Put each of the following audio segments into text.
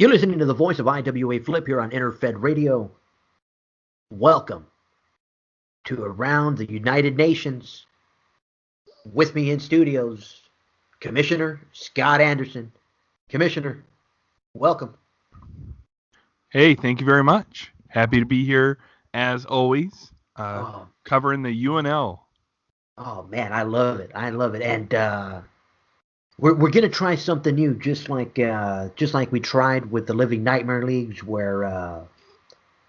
You're listening to the voice of IWA Flip here on Interfed Radio. Welcome to Around the United Nations. With me in studios, Commissioner Scott Anderson. Commissioner, welcome. Hey, thank you very much. Happy to be here as always, Oh, covering the UNL. oh man, I love it. I love it. And we're gonna try something new, just like we tried with the Living Nightmare Leagues, where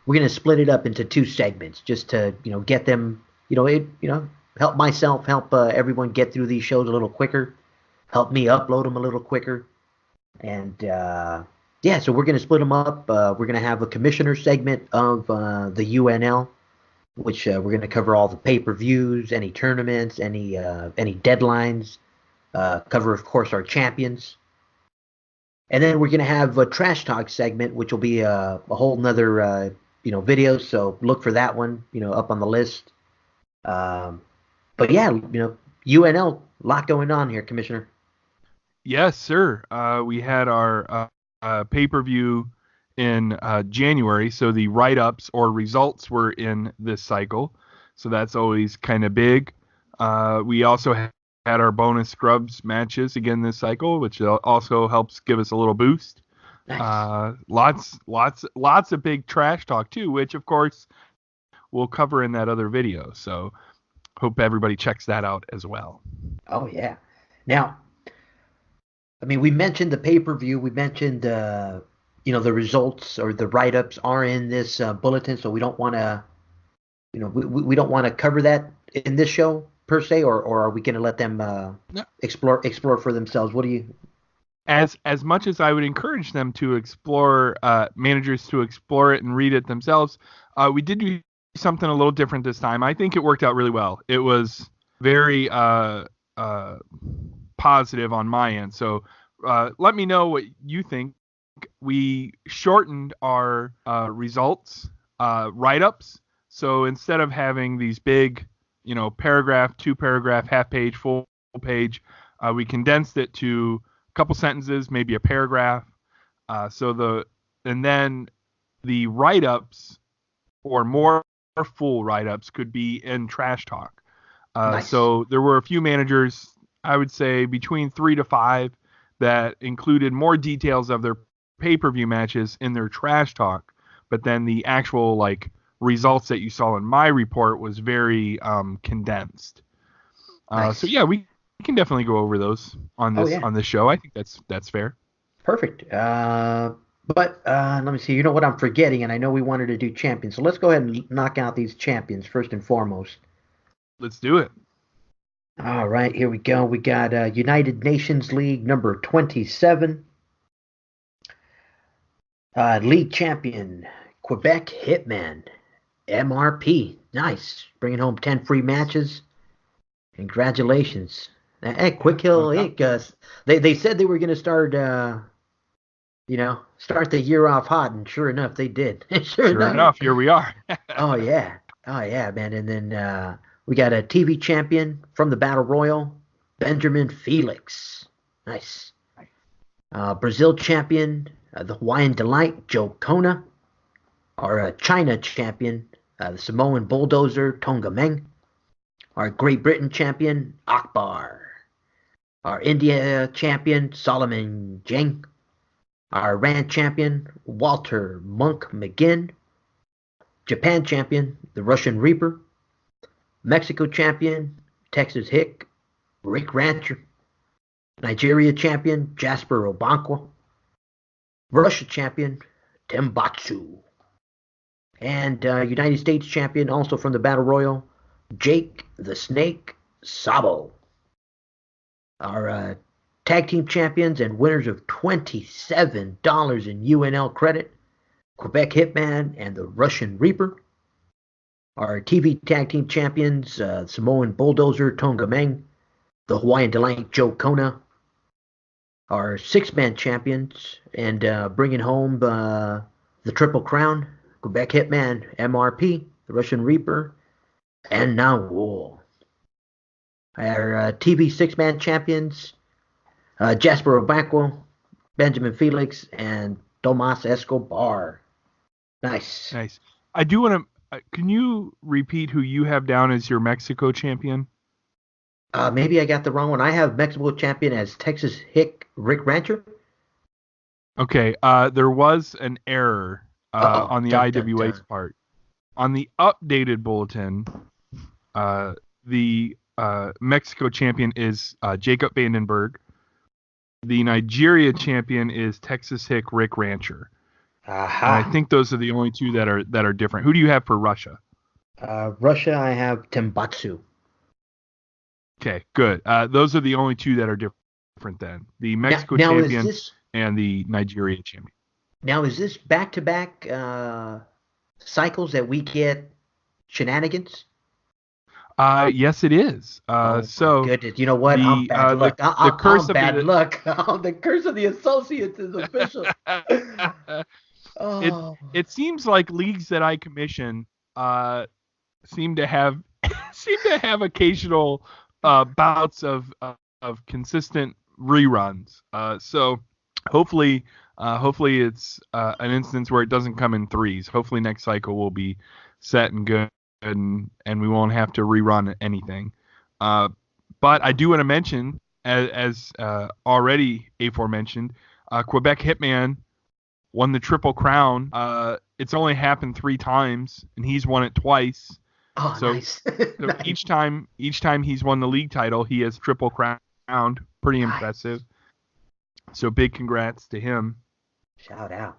we're gonna split it up into two segments, just to get them, help myself, help everyone get through these shows a little quicker, help me upload them a little quicker, and yeah, so we're gonna split them up. We're gonna have a commissioner segment of the UNL, which we're gonna cover all the pay-per-views, any tournaments, any deadlines. Cover, of course, our champions. And then we're going to have a trash talk segment, which will be a whole nother, video. So look for that one, up on the list. But yeah, UNL, a lot going on here, Commissioner. Yes, sir. We had our pay-per-view in January, so the write-ups or results were in this cycle. So that's always kind of big. We also had our bonus scrubs matches again this cycle, which also helps give us a little boost. Nice. Lots of big trash talk too, which of course we'll cover in that other video. So hope everybody checks that out as well. Oh yeah. Now, I mean, we mentioned the pay-per-view. We mentioned the results or the write-ups are in this bulletin, so we don't want to, we don't want to cover that in this show per se, or are we going to let them No. explore for themselves? What do you? As much as I would encourage them to explore, managers to explore it and read it themselves, we did do something a little different this time. I think it worked out really well. It was very positive on my end. So let me know what you think. We shortened our results write-ups. So instead of having these big paragraph, 2-paragraph, half page, full page, we condensed it to a couple sentences, maybe a paragraph. And then the write-ups or more full write-ups could be in trash talk. Nice. So there were a few managers, I would say between 3 to 5, that included more details of their pay-per-view matches in their trash talk, but then the actual results that you saw in my report was very condensed. Nice. So yeah, we can definitely go over those on this show. I think that's fair. Perfect. But let me see. You know what I'm forgetting, and I know we wanted to do champions, so let's go ahead and knock out these champions first and foremost. Let's do it. All right, here we go. We got United Nations League number 27. League champion, Quebec Hitman, MRP. Nice. Bringing home 10 free matches. Congratulations. Hey, Quick Hill Inc. They said they were going to start, start the year off hot, and sure enough, they did. Sure enough, here we are. Oh, yeah. Oh, yeah, man. And then we got a TV champion from the Battle Royal, Benjamin Felix. Nice. Brazil champion, the Hawaiian Delight, Joe Kona. Our China champion, the Samoan Bulldozer, Tonga Meng. Our Great Britain champion, Akbar. Our India champion, Solomon Jeng. Our Iran champion, Walter Monk McGinn. Japan champion, the Russian Reaper. Mexico champion, Texas Hick, Rick Rancher. Nigeria champion, Jasper Obankwa. Russia champion, Tembatsu. And United States champion, also from the Battle Royal, Jake the Snake Sabo. Our tag team champions and winners of $27 in UNL credit, Quebec Hitman and the Russian Reaper. Our TV tag team champions, Samoan Bulldozer, Tonga Meng, the Hawaiian Delight, Joe Kona. Our 6-man champions and bringing home the Triple Crown, Quebec Hitman, MRP, the Russian Reaper, and now War. Our TV 6-man champions, Jasper Obankwa, Benjamin Felix, and Tomas Escobar. Nice. Nice. I do want to. Can you repeat who you have down as your Mexico champion? Maybe I got the wrong one. I have Mexico champion as Texas Hick Rick Rancher. Okay. There was an error Uh-oh. on the Dun, dun, IWA's dun. part. On the updated bulletin, the Mexico champion is Jacob Vandenberg. The Nigeria champion is Texas Hick Rick Rancher. And I Aha. think those are the only two that are different. Who do you have for Russia? Russia, I have Tembatsu. Okay, good. Those are the only two that are different then. The Mexico Now is champion this and the Nigeria champion. back-to-back cycles that we get shenanigans? Yes, it is. Oh my So goodness! You know what? I'm the bad luck. the curse I'm of bad the luck. The curse of the associates is official. it Oh, it seems like leagues that I commission seem to have occasional bouts of consistent reruns. So hopefully it's an instance where it doesn't come in threes. Hopefully next cycle will be set and good, and we won't have to rerun anything. But I do want to mention, as already aforementioned, Quebec Hitman won the Triple Crown. It's only happened 3 times, and he's won it twice. oh, So, nice. so Nice. each time he's won the league title, he has triple crowned. Pretty impressive. So big congrats to him. Shout out.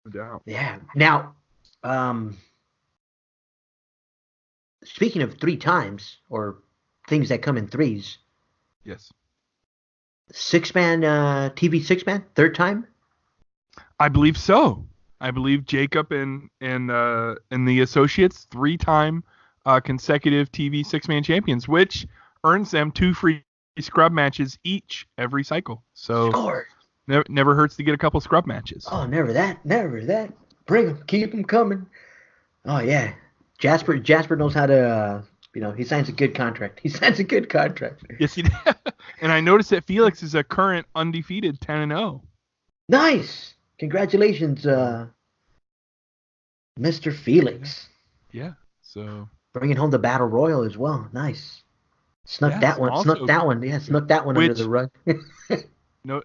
No doubt. Yeah. Now, speaking of 3 times or things that come in threes, Yes. 6-man TV 6-man, third time. I believe so. I believe Jacob and the associates 3-time consecutive TV 6-man champions, which earns them 2 free scrub matches each every cycle. So Score. never hurts to get a couple scrub matches. Oh, never that. Never that. Bring them. Keep them coming. Oh yeah. Jasper knows how to. He signs a good contract. He signs a good contract. Yes, he did. And I noticed that Felix is a current undefeated 10-0. Nice. Congratulations, Mr. Felix. Yeah. So Bringing home the battle royal as well. Nice. Snuck yes, that one. also, Snuck that one. Yeah, snuck that one under the rug. No,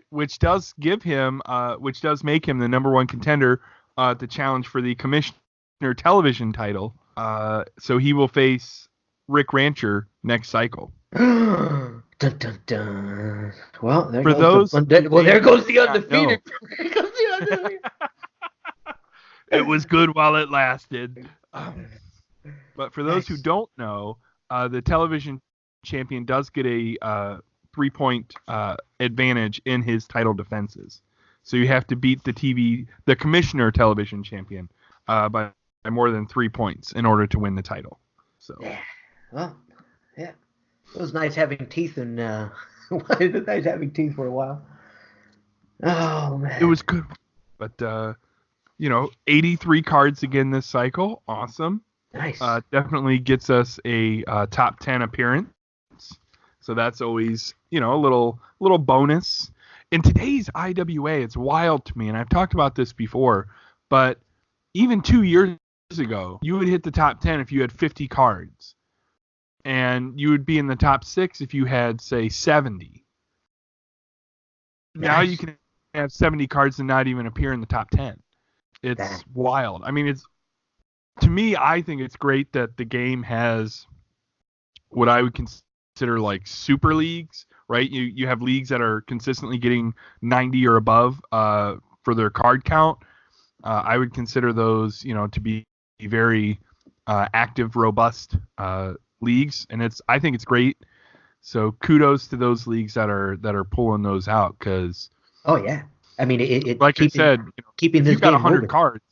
which does make him the number 1 contender to challenge for the Commissioner Television title. So he will face Rick Rancher next cycle. Dun, dun, dun. Well, there For goes those, there goes the undefeated. It was good while it lasted. But for those who don't know, the television champion does get a 3-point advantage in his title defenses. So you have to beat the Commissioner Television champion by more than 3 points in order to win the title. So yeah, well, yeah, it was nice having teeth and it was nice having teeth for a while. Oh man, it was good, but 83 cards again this cycle, awesome. Nice. Definitely gets us a top 10 appearance. So that's always, a little bonus. In today's IWA, it's wild to me, and I've talked about this before, but even 2 years ago, you would hit the top 10 if you had 50 cards. And you would be in the top 6 if you had, say, 70. Nice. Now you can have 70 cards and not even appear in the top 10. It's wild. I mean, to me, I think it's great that the game has what I would consider like super leagues, right? You have leagues that are consistently getting 90 or above for their card count. I would consider those, to be very active, robust leagues, and I think it's great. So kudos to those leagues that are pulling those out, because oh yeah, I mean it like I said, keeping if this you've got game 100 moving. cards,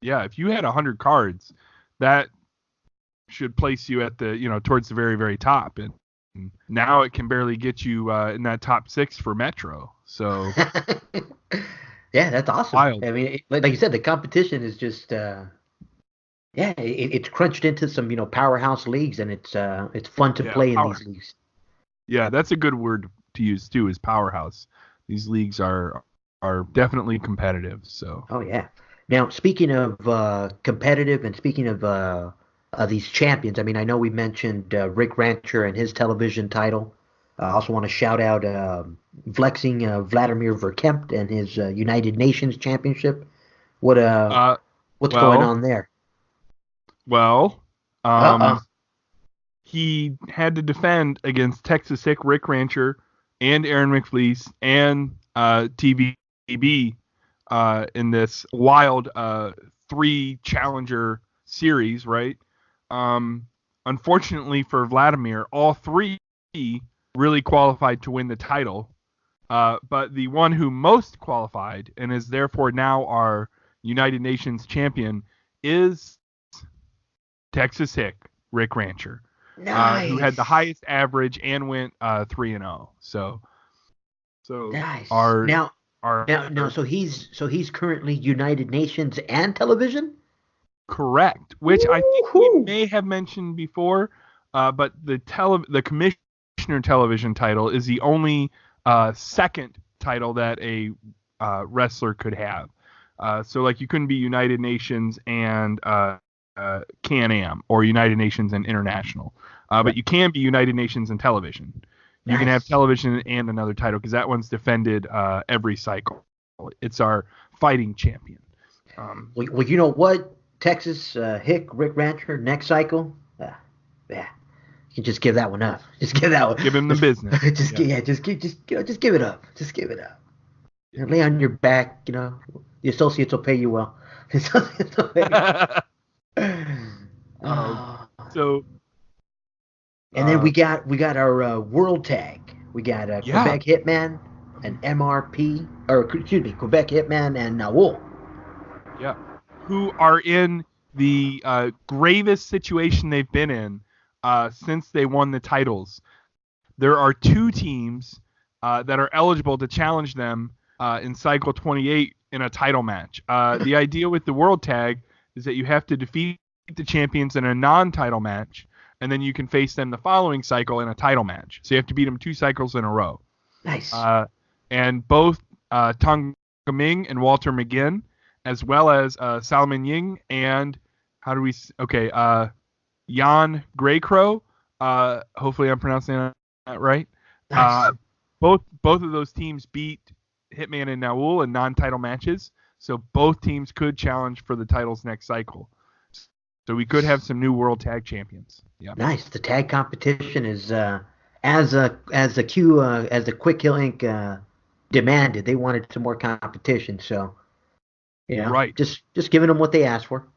yeah, if you had 100 cards, that should place you at the towards the very, very top, and now it can barely get you in that top 6 for Metro. So yeah, that's awesome. Wild. I mean, like you said, the competition is just it's crunched into some powerhouse leagues, and it's fun to play in these leagues. Yeah, that's a good word to use too, is powerhouse. these leagues are definitely competitive. So Oh yeah. Now, speaking of competitive and speaking of these champions, I mean, I know we mentioned Rick Rancher and his television title. I also want to shout out flexing Vladimir Verkempt and his United Nations Championship. What uh what's going well on there? well Uh-uh. he had to defend against Texas Hick, Rick Rancher, and Aaron McFleece and TVB in this wild three challenger series, right? Um, Unfortunately for Vladimir, all three really qualified to win the title. But the one who most qualified and is therefore now our United Nations champion is Texas Hick, Rick Rancher, who had the Nice. highest average and went 3-0. So Nice. our Now, our now, so he's currently United Nations and television? correct, which I think we Woo-hoo. may have mentioned before, but the commissioner television title is the only second title that a wrestler could have. So like you couldn't be United Nations and Can-Am or United Nations and International, but Right. you can be United Nations and television. You can have Nice. television and another title because that one's defended every cycle. It's our fighting champion. Um, Well, you know what? Texas Hick, Rick Rancher, next cycle. Yeah, you can just give that one up. Just give that one. Give him the business. Yeah. Yeah, just give it up. Just give it up. And lay on your back. The associates will pay you well. The associates will pay you. um, Oh. so And then uh, we got our world tag. We got yeah, Quebec Hitman and MRP, or excuse me, Quebec Hitman and Naul. yeah, who are in the gravest situation they've been in since they won the titles. There are two teams that are eligible to challenge them in Cycle 28 in a title match. The idea with the World Tag is that you have to defeat the champions in a non-title match, and then you can face them the following cycle in a title match. So you have to beat them 2 cycles in a row. Nice. Uh, and both Tong Ming and Walter McGinn, as well as Salman Ying and Jan Greycrow. Hopefully I'm pronouncing that right. Nice. Uh, both of those teams beat Hitman and Naul in non-title matches, so both teams could challenge for the titles next cycle. So we could have some new world tag champions. Yeah. Nice. The tag competition is as the Quick Hill Inc. Demanded. They wanted some more competition, so Right. just giving them what they asked for.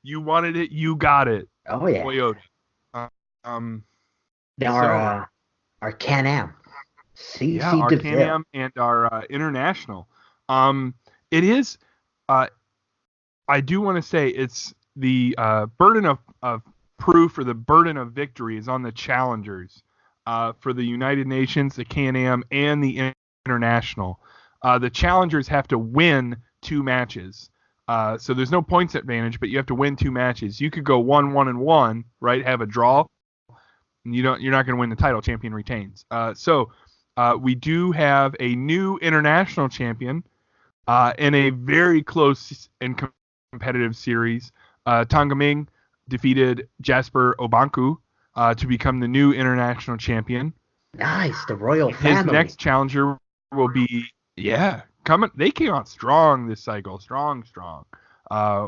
You wanted it, you got it, Oh yeah. Toyota. Uh, um. Now So our Can-Am, yeah, CC our DeVille. Can-Am and our international. Um. It is. I do want to say it's the burden of proof or the burden of victory is on the challengers for the United Nations, the Can-Am, and the international. The challengers have to win 2 matches. So there's no points advantage, but you have to win 2 matches. You could go 1-1-1, right? Have a draw, and you're not going to win the title. Champion retains. So we do have a new international champion in a very close and competitive series. Tonga Ming defeated Jasper Obanku to become the new international champion. Nice, the royal His family. next challenger will be coming. They came out strong this cycle, strong.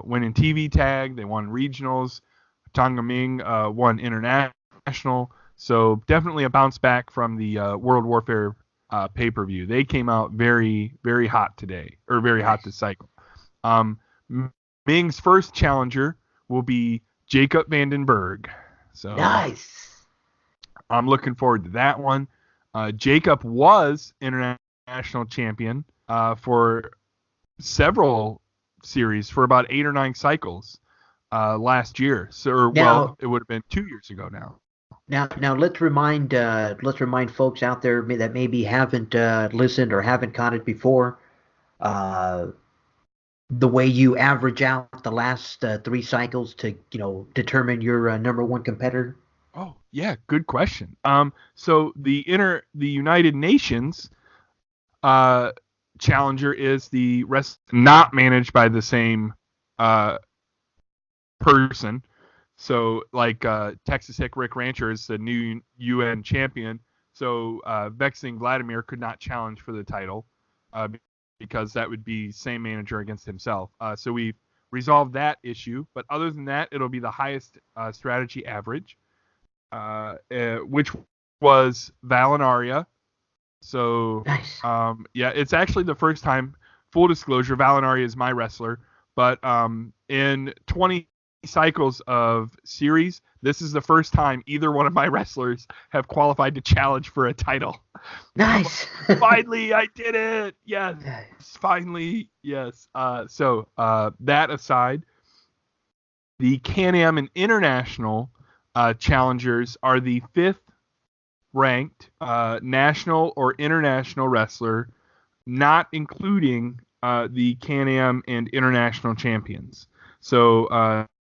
Winning TV tag, they won regionals. Tonga Ming won international. So definitely a bounce back from the World Warfare pay-per-view. They came out very, very hot today, or very hot Nice. this cycle. Um, Ming's first challenger will be Jacob Vandenberg. So Nice. I'm looking forward to that one. Jacob was international champion for several series for about 8 or 9 cycles last year. Now, It would have been 2 years ago now. now let's remind folks out there that maybe haven't listened or haven't caught it before. Uh, the way you average out the last 3 cycles to determine your number one competitor. Oh, yeah, good question. So the United Nations uh challenger is the rest not managed by the same uh person. So like Texas Hick Rick Rancher is the new UN champion. So Vexing Vladimir could not challenge for the title uh, because that would be same manager against himself. So we've resolved that issue. But other than that, it'll be the highest strategy average, which was Valinaria. So Nice. yeah, it's actually the first time. Full disclosure, Valinaria is my wrestler, but in 20 cycles of series, this is the first time either one of my wrestlers have qualified to challenge for a title. I'm Nice. like, finally, I did it. Yes, Nice. finally, yes. So that aside, the Can-Am and International challengers are the fifth ranked national or international wrestler, not including the Can-Am and international champions. So,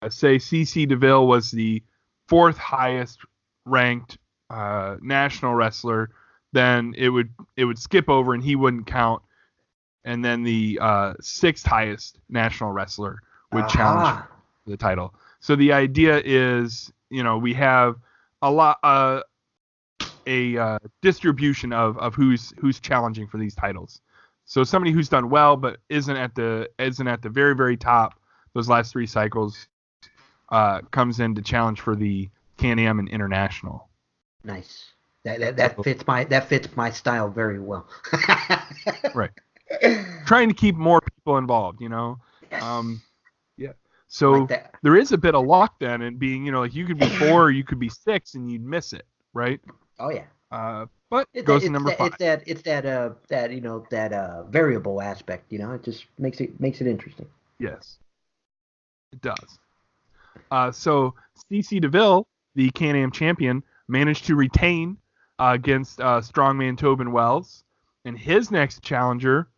say CC DeVille was the fourth highest ranked national wrestler, then it would skip over and he wouldn't count. And then the sixth highest national wrestler would challenge for Aha. the title. So the idea is, we have a lot. A distribution of who's challenging for these titles. So somebody who's done well but isn't at the very very top those last three cycles comes in to challenge for the Can-Am and International. Nice. That fits my style very well. Right. Trying to keep more people involved. Yes. Um, yeah. I like So that. there is a bit of luck then in being, like you could be four or you could be six and you'd miss it, right? Oh yeah. But It's that goes to it's number that five. it's that it's that that variable aspect. It just makes it interesting. Yes, it does. So CC DeVille, the Can-Am champion, managed to retain against strongman Tobin Wells, and his next challenger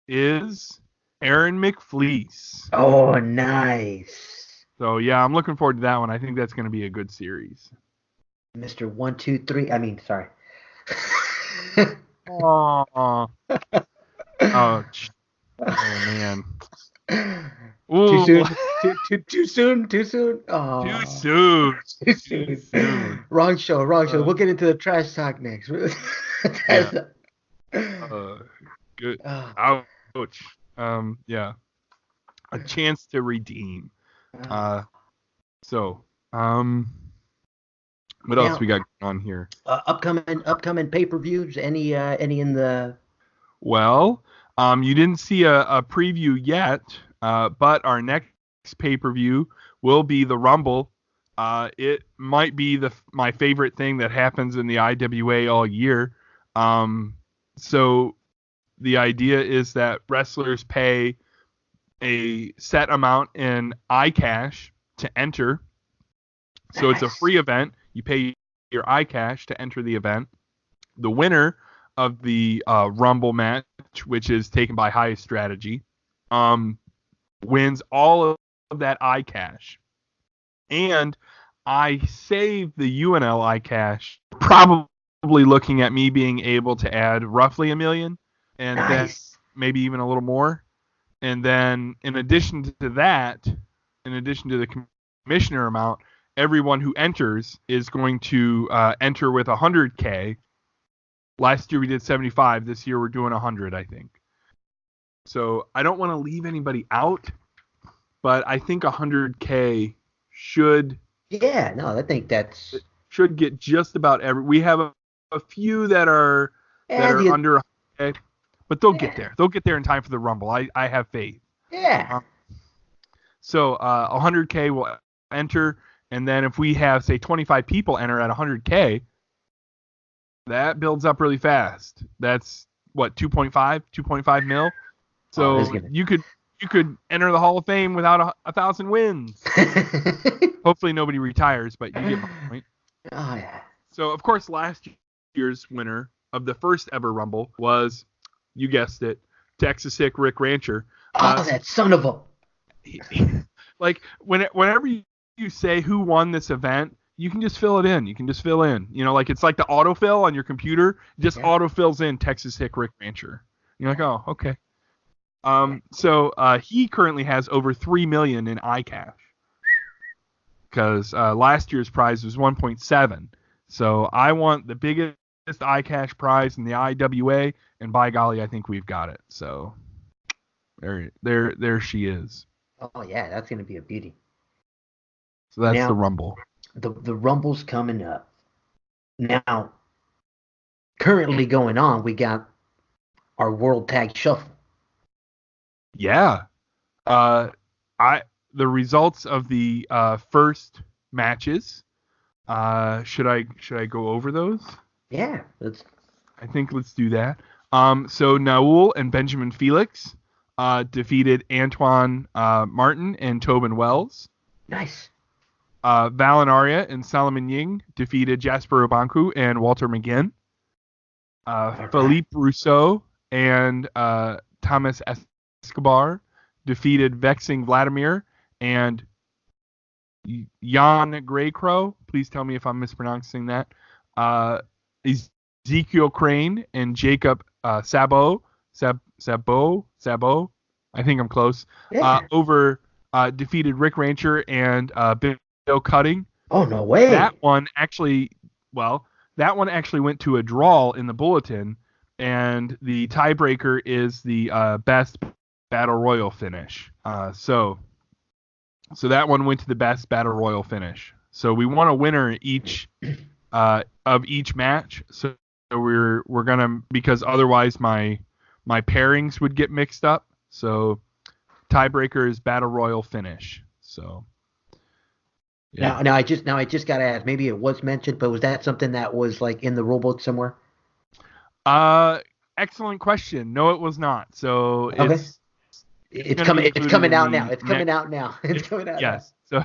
is Aaron McFleece. Oh, nice. So yeah, I'm looking forward to that one. I think that's going to be a good series. Mr. 1, 2, 3. I mean, sorry. Oh, ouch. Oh man. Too Ooh, soon. Too soon. Too soon. too Oh, soon. too Too soon. soon. Wrong show. Wrong show. Uh, We'll get into the trash talk next. yeah. That's- Uh, good. oh, Ouch. Yeah. A chance to redeem. oh. Uh, so, um, what else Now, we got going on here? upcoming pay-per-views. Any in the? Well, you didn't see a preview yet, but our next pay-per-view will be the Rumble. It might be my favorite thing that happens in the IWA all year. So the idea is that wrestlers pay a set amount in iCash to enter. So it's a Nice. free event. You pay your iCash to enter the event. The winner of the Rumble match, which is taken by Highest Strategy, wins all of that iCash. And I saved the UNL iCash, probably looking at me being able to add roughly $1 million, and then Nice. maybe even a little more. And then in addition to that, in addition to the commissioner amount, everyone who enters is going to enter with 100K. Last year we did 75. This year we're doing 100, I think. So I don't want to leave anybody out, but I think 100K should Yeah. No, I think that's. should get just about every. We have a few that are Yeah. The. under 100K, but they'll get Yeah. there. They'll get there in time for the Rumble. I have faith. Yeah. So 100K will enter, and then if we have say 25 people enter at 100K, that builds up really fast. That's what 2.5 mil. Oh, this is So gonna. you could enter the Hall of Fame without 1,000 wins. Hopefully nobody retires, but you get my point. Oh yeah. So of course last year's winner of the first ever Rumble was, you guessed it, Texas Hick Rick Rancher. Oh, that son of a. Like whenever you say who won this event, you can just fill it in. You can just fill in. Like it's like the autofill on your computer. It just Yeah. autofills in Texas Hick Rick Rancher. You're like, oh, okay. Yeah. So he currently has over 3 million in iCash because last year's prize was 1.7. So I want the biggest iCash prize in the IWA, and by golly, I think we've got it. So there she is. Oh yeah, that's gonna be a beauty. So that's the Now Rumble. the Rumble's coming up. Now, currently going on, we got our World Tag Shuffle. Yeah. Uh, I the results of the first matches. Should I go over those? Yeah, let's. I think let's do that. So Naul and Benjamin Felix defeated Antoine Martin and Tobin Wells. Nice. Valinaria and Solomon Ying defeated Jasper Obanku and Walter McGinn. Philippe Rousseau and Thomas Escobar defeated Vexing Vladimir and Jan Greycrow. Please tell me if I'm mispronouncing that. Ezekiel Crane and Jacob Sabo. I think I'm close. Yeah. Defeated Rick Rancher and Bill Cutting. Oh no way. That one actually went to a draw in the bulletin, and the tiebreaker is the best battle royal finish. So that one went to the best battle royal finish. So we want a winner each of each match. So we're gonna, because otherwise my pairings would get mixed up. So tiebreaker is battle royal finish. So yeah. Now I just gotta ask. Maybe it was mentioned, but was that something that was like in the rulebook somewhere? Excellent question. No, it was not. So okay. It's coming out now. It's coming out now. It's coming out. Yes. So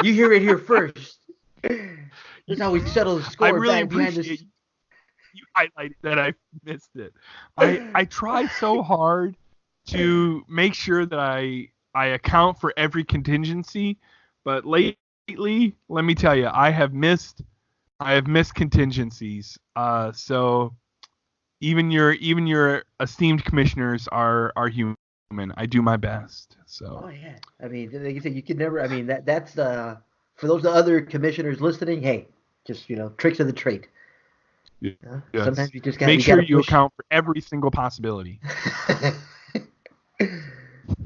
you hear it here first. That's how we settle the score. I really back behind appreciate you highlighted that I missed it. I try so hard to make sure that I account for every contingency, but lately, let me tell you, I have missed contingencies. So even your esteemed commissioners are human. I do my best. So. Oh yeah. I mean, like you said, you could never. I mean, that's for those other commissioners listening. Hey, just tricks of the trade. Yes. Sometimes you just make sure you account for every single possibility.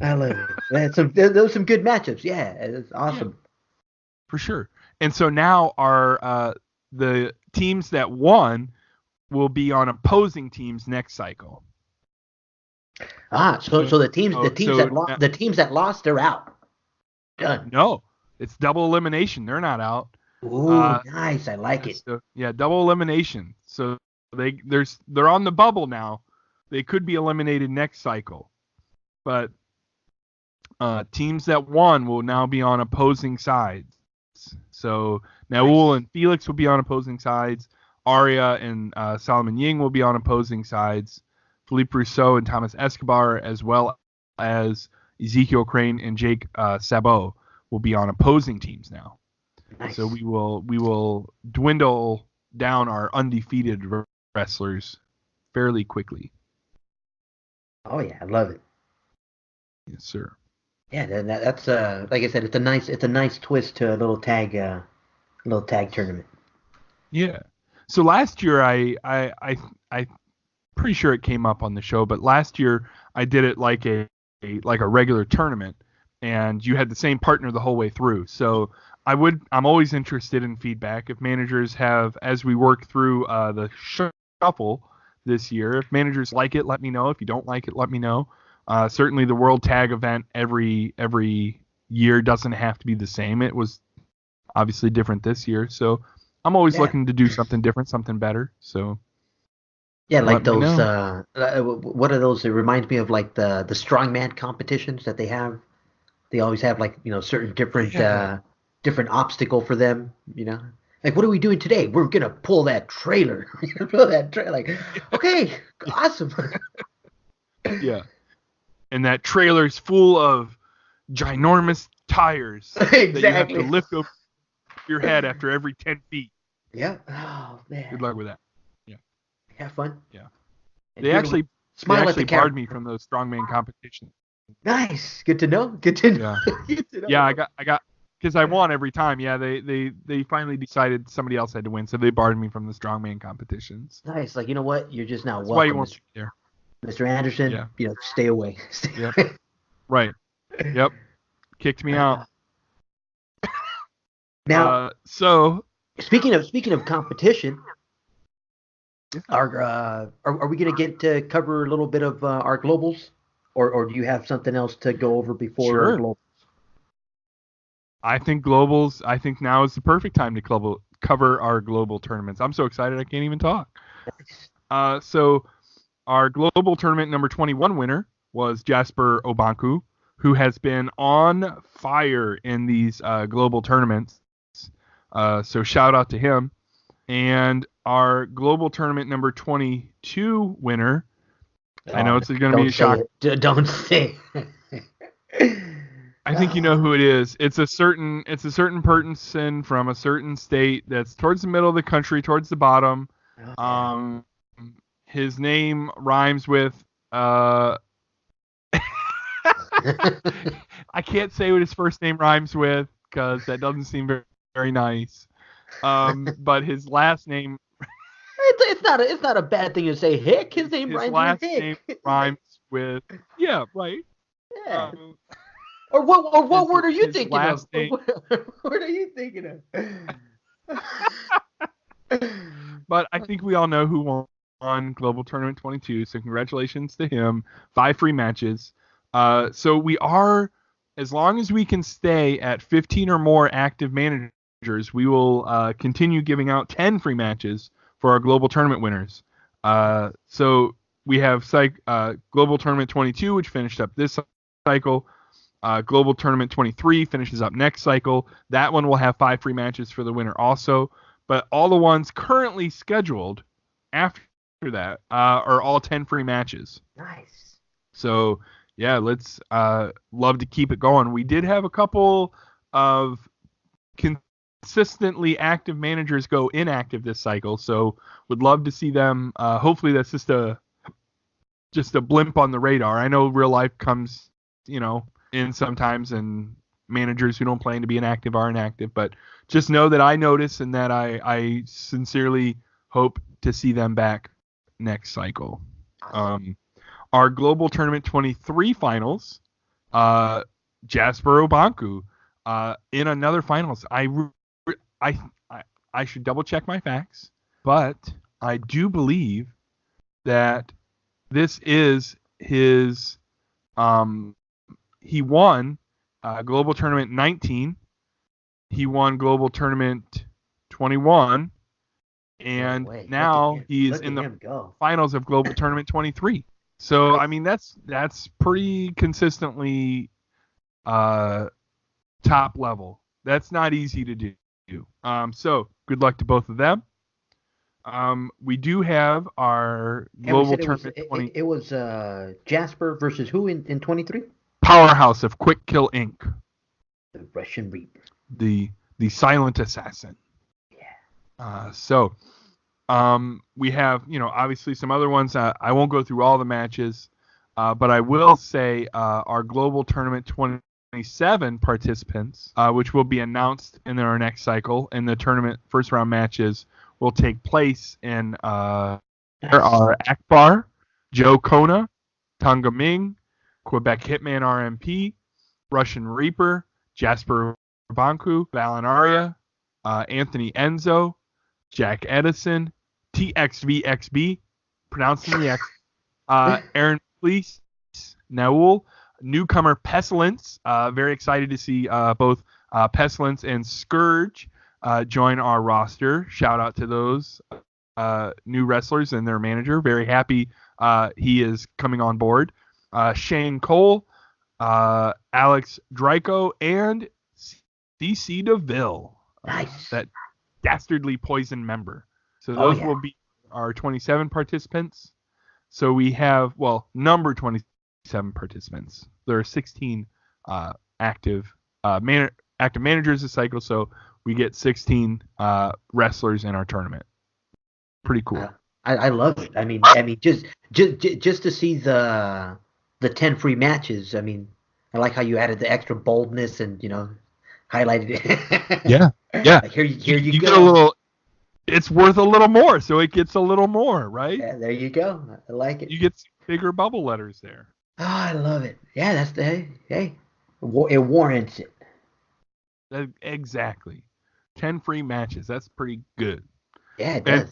I love it. Those some good matchups. Yeah, it's awesome. Yeah, for sure. And so now our the teams that won will be on opposing teams next cycle. So the teams that lost, they're out. Done. No, it's double elimination. They're not out. Ooh, nice. I like it. So, yeah, double elimination. So they're on the bubble now. They could be eliminated next cycle. But teams that won will now be on opposing sides. So Naul and Felix will be on opposing sides. Aria and Solomon Ying will be on opposing sides. Philippe Rousseau and Thomas Escobar, as well as Ezekiel Crane and Jake Sabo, will be on opposing teams now. Nice. So we will dwindle down our undefeated wrestlers fairly quickly. Oh yeah, I love it. Yes, sir. Yeah, that's like I said, it's a nice twist to a little tag tournament. Yeah. So last year I pretty sure it came up on the show, but last year I did it like a regular tournament, and you had the same partner the whole way through. So I'm always interested in feedback. If managers have, as we work through the shuffle this year, if managers like it, let me know. If you don't like it, let me know. Certainly the World Tag event every year doesn't have to be the same. It was obviously different this year, so I'm always looking to do something different, something better. So yeah, like those what are those? It reminds me of like the strongman competitions that they have. They always have like certain different obstacle for them. Like, what are we doing today? We're gonna pull that trailer. Like, okay, awesome. Yeah. And that trailer's full of ginormous tires exactly. that you have to lift over. your head after every 10 feet. Yeah. Oh man. Good luck with that. Yeah. Have fun. Yeah. And They do it with actually smile at the camera. barred me from those strongman competitions. Nice. Good to know. Good to know. Yeah. Good to know. Yeah, I got because I won every time. Yeah, they finally decided somebody else had to win, so they barred me from the strongman competitions. Nice. Like, you know what? You're just not That's why you welcome, won't be there. Mr. Anderson. Yeah. You know, stay away. Stay Yep. away. Right. Yep. Kicked me out. Now, So speaking of competition, yeah. are we going to get to cover a little bit of our globals, or do you have something else to go over before Sure. globals? I think globals. I think now is the perfect time to cover our global tournaments. I'm so excited I can't even talk. So our global tournament number 21 winner was Jasper Obanku, who has been on fire in these global tournaments. So shout out to him. And our global tournament number 22 winner. I know it's going to be a shock. Don't say it. I think you know who it is. It's a certain person from a certain state that's towards the middle of the country, towards the bottom. His name rhymes with I can't say what his first name rhymes with because that doesn't seem very, very nice. But his last name it's not a bad thing to say Hick. His name rhymes with Hick. Name rhymes with right. Yeah. Or what word are you thinking of? What word are you thinking of? But I think we all know who won Global Tournament 22, so congratulations to him. 5 free matches. So we are, as long as we can stay at 15 or more active managers, we will continue giving out 10 free matches for our Global Tournament winners. So we have Global Tournament 22, which finished up this cycle. Global Tournament 23 finishes up next cycle. That one will have 5 free matches for the winner also. But all the ones currently scheduled after that are all 10 free matches. Nice. So, yeah, let's love to keep it going. We did have a couple of consistently active managers go inactive this cycle, so would love to see them. Hopefully that's just a blimp on the radar. I know real life comes, in sometimes, and managers who don't plan to be inactive are inactive, but just know that I notice and that I sincerely hope to see them back next cycle. Our Global Tournament 23 finals, Jasper Obanku in another finals. I should double check my facts, but I do believe that this is his he won Global Tournament 19. He won Global Tournament 21. And now he is in the finals of Global Tournament 23. So, I mean, that's pretty consistently top level. That's not easy to do. So, good luck to both of them. We do have our Global Tournament 20. It was Jasper versus who in 23? Powerhouse of Quick Kill Inc. The Russian Reaper. The silent assassin. Yeah. So we have, obviously some other ones. I won't go through all the matches, but I will say our Global Tournament 27 participants, which will be announced in our next cycle, and the tournament first round matches will take place in there are Akbar, Joe Kona, Tonga Ming, Quebec Hitman RMP, Russian Reaper, Jasper Banku, Valinaria, Anthony Enzo, Jack Edison, TXVXB, pronouncing the X, Aaron Fleece, Naul, newcomer Pestilence. Very excited to see both Pestilence and Scourge join our roster. Shout out to those new wrestlers and their manager. Very happy he is coming on board. Shane Cole, Alex Draco, and CC DeVille. Nice. That dastardly poison member. So those will be our 27 participants. So we have, number 27 participants. There are 16 active managers this cycle, so we get 16 wrestlers in our tournament. Pretty cool. I love it. I mean, just to see the 10 free matches. I mean, I like how you added the extra boldness and highlighted it. Yeah. Like, here you You go. get a little. It's worth a little more, so it gets a little more, right? Yeah, there you go. I like it. You get bigger bubble letters there. Oh, I love it. Yeah, that's the hey. It warrants it. Exactly. 10 free matches. That's pretty good. Yeah, it does. And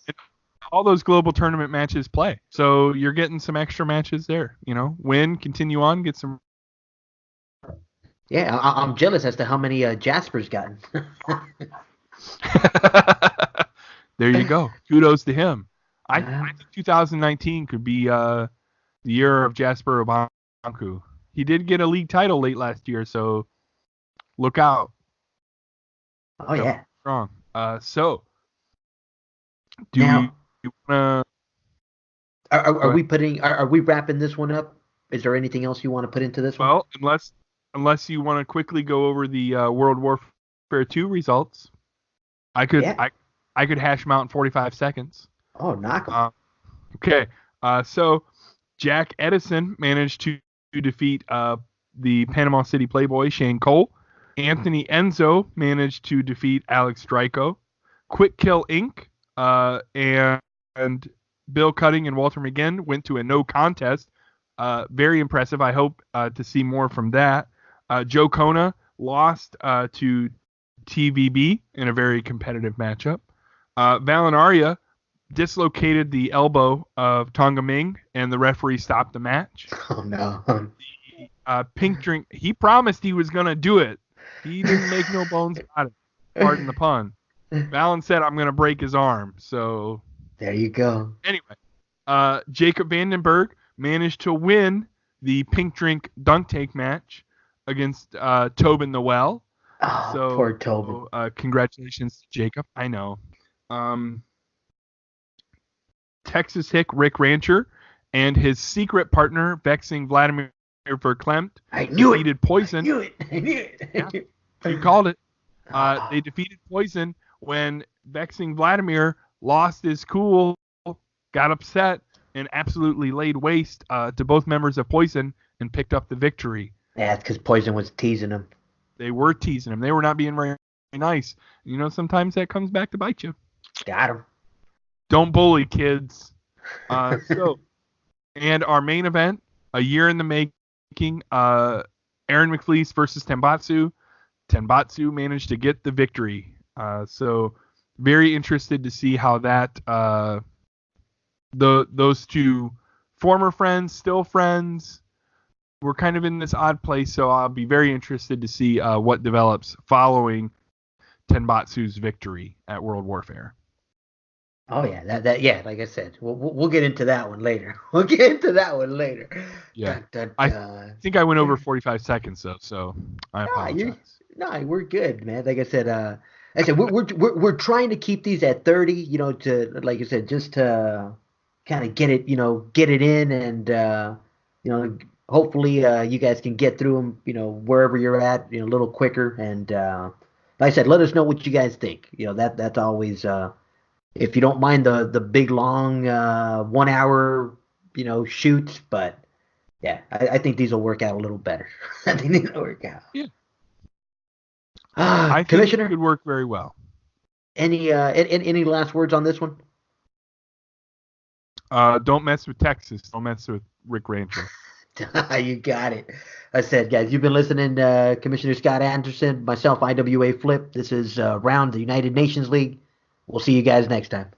all those global tournament matches play. So you're getting some extra matches there. Win, continue on, get some. Yeah, I'm jealous as to how many Jasper's gotten. There you go. Kudos to him. I think 2019 could be the year of Jasper Obanku. He did get a league title late last year, so look out. Oh yeah. Strong. So do now, we want to? Are we wrapping this one up? Is there anything else you want to put into this one? Well, unless you want to quickly go over the World Warfare 2 results, I could hash them out in 45 seconds. Oh, knock 'em. Okay. So Jack Edison managed to defeat the Panama City Playboy Shane Cole. Anthony Enzo managed to defeat Alex Stryko. Quick Kill Inc. And Bill Cutting and Walter McGinn went to a no contest. Very impressive. I hope to see more from that. Joe Kona lost to TVB in a very competitive matchup. Valinaria dislocated the elbow of Tonga Ming, and the referee stopped the match. Oh, no. Pink Drink, he promised he was going to do it. He didn't make no bones about it. Pardon the pun. Valen said, I'm going to break his arm. So there you go. Anyway, Jacob Vandenberg managed to win the Pink Drink Dunk Take match against Tobin Noel. Oh, so, poor Tobin. Congratulations to Jacob. I know. Texas Hick Rick Rancher and his secret partner, Vexing Vladimir Verklempt, defeated Poison. I knew it. Yeah, you called it. They defeated Poison when Vexing Vladimir lost his cool, got upset, and absolutely laid waste to both members of Poison and picked up the victory. Yeah, it's because Poison was teasing him. They were teasing him. They were not being very nice. Sometimes that comes back to bite you. Got him. Don't bully kids. And our main event, a year in the making, Aaron McFleece versus Tenbatsu. Tenbatsu managed to get the victory. So very interested to see how that those two former friends, still friends, we're kind of in this odd place. So I'll be very interested to see what develops following Tenbatsu's victory at World Warfare. Oh yeah, that like I said, we'll get into that one later. Yeah, I think I went over 45 seconds though, so I apologize. We're good, man. Like I said, we're trying to keep these at 30. To like I said, just to kind of get it in, and hopefully you guys can get through them, wherever you're at, a little quicker. And like I said, let us know what you guys think. That's always. If you don't mind the big long 1 hour shoots, but yeah, I think these will work out a little better. I think these will work out. Yeah. I think Commissioner, it could work very well. Any last words on this one? Don't mess with Texas. Don't mess with Rick Rancher. You got it. I said, guys, you've been listening to Commissioner Scott Anderson, myself, IWA Flip. This is Round the United Nations League. We'll see you guys next time.